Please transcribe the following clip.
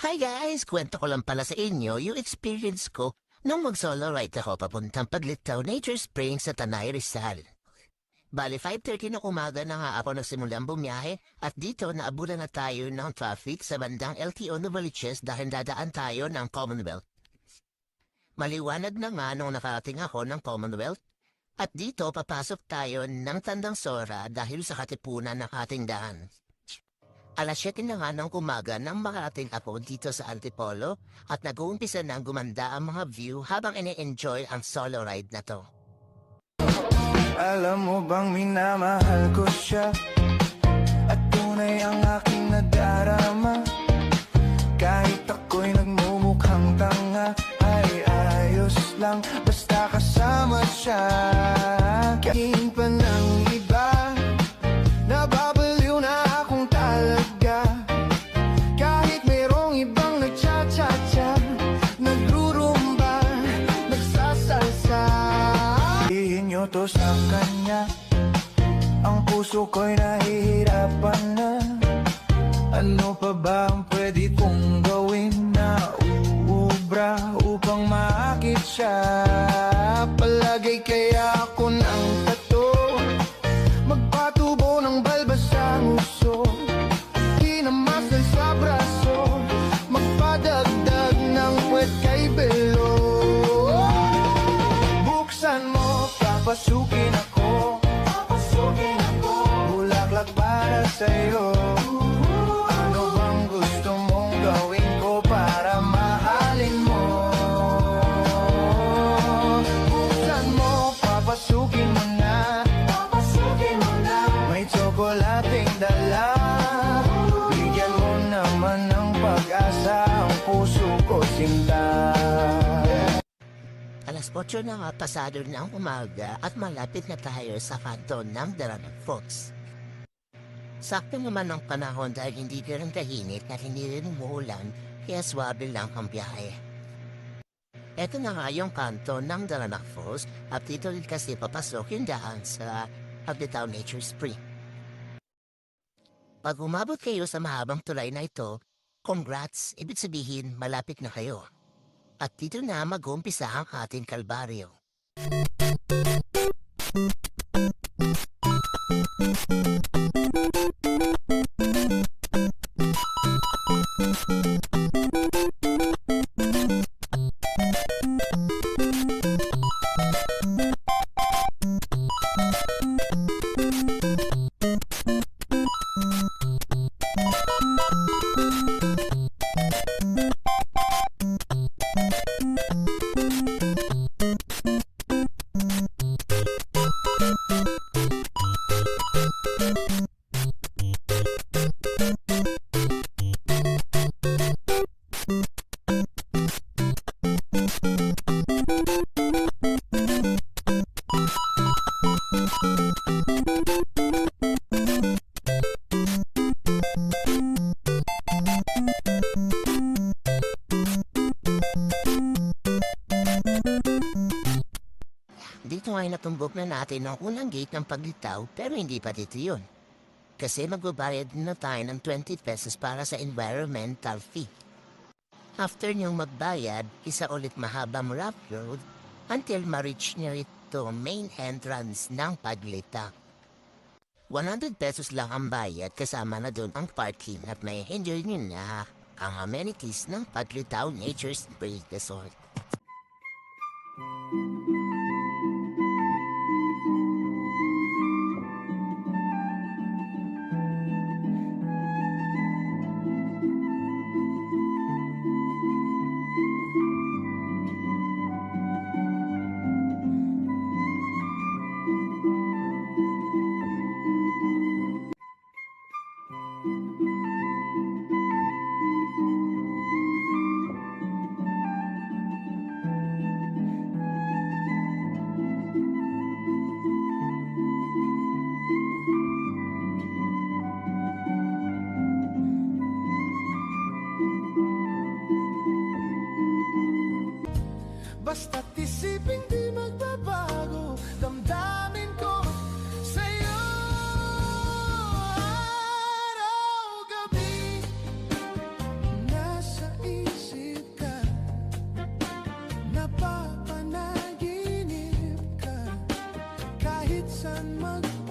Hi guys! Kwento ko lang pala sa inyo yung experience ko nung mag-solo ride ako papuntang Paglitaw Nature Springs sa Tanay Rizal. Bali 5:30 ng umaga na nga ako nagsimulang bumiyahe at dito naabulan na tayo ng traffic sa bandang LTO Novaliches dahil dadaan tayo ng Commonwealth. Maliwanag na nga nung nakarating ako ng Commonwealth at dito papasok tayo ng Tandang Sora dahil sa katipunan ng ating daan. Alas 7 na nga ng umaga nang makarating ako dito sa Antipolo at nag-uumpisa nang gumanda ang mga view habang ini-enjoy ang solo ride na to. Alam mo bang minamahal ko siya at tunay ang aking nadarama. Kahit ako'y nagmumukhang tanga ay ayos lang basta kasama siya. Kahit pa ng iba nababaliw na akong talaga. Kahit mayroong ibang nagcha-cha-cha, nagrurumba, nagsasalsa. Sabihin nyo to sa kanya, ang puso ko'y nahihirapan na. Ano pa ba ang pwede kong gawin na uubra upang maakit siya? Palagay kaya ako ng tato, magpatubo ng balbas sa nguso, hinamasal sa braso, magpadagdag ng puwet kay Belo. Buksan mo, papasukin ako, bulaklak para sa'yo. Ano bang gusto mong gawin ko para mahalin mo? Buksan mo, papasukin mo na, may tsokolating dala. Bigyan mo naman ng pag-asa ang puso ko, sinta. Alas 8 na nga pasado ng umaga at malapit na tayo sa kanto ng Daranag Falls. Sakto naman ang panahon dahil hindi rin tahimik at hindi rin umuulan kaya swabe lang ang biyahe. Ito na nga yung kanto ng Daranag Falls at dito rin kasi papasok yung daan sa Paglitaw Nature Spring. Pag umabot kayo sa mahabang tulay na ito, congrats, ibig sabihin malapit na kayo. At dito na mag-uumpisa ang ating kalbaryo. Dito ay natumbok na natin ang unang gate ng Paglitaw pero hindi pa dito yun. Kasi magbabayad na tayo ng 20 pesos para sa environmental fee. After niyong magbayad, isa ulit mahabang rough road until ma-reach niyo ito main entrance ng Paglitaw. 100 pesos lang ang bayad kasama na doon ang parking at may enjoy niyo na ang amenities ng Paglitaw Nature Springs Resort. Basta't isipin di magbabago, damdamin ko sa'yo. Araw-gabi, nasa minsan mag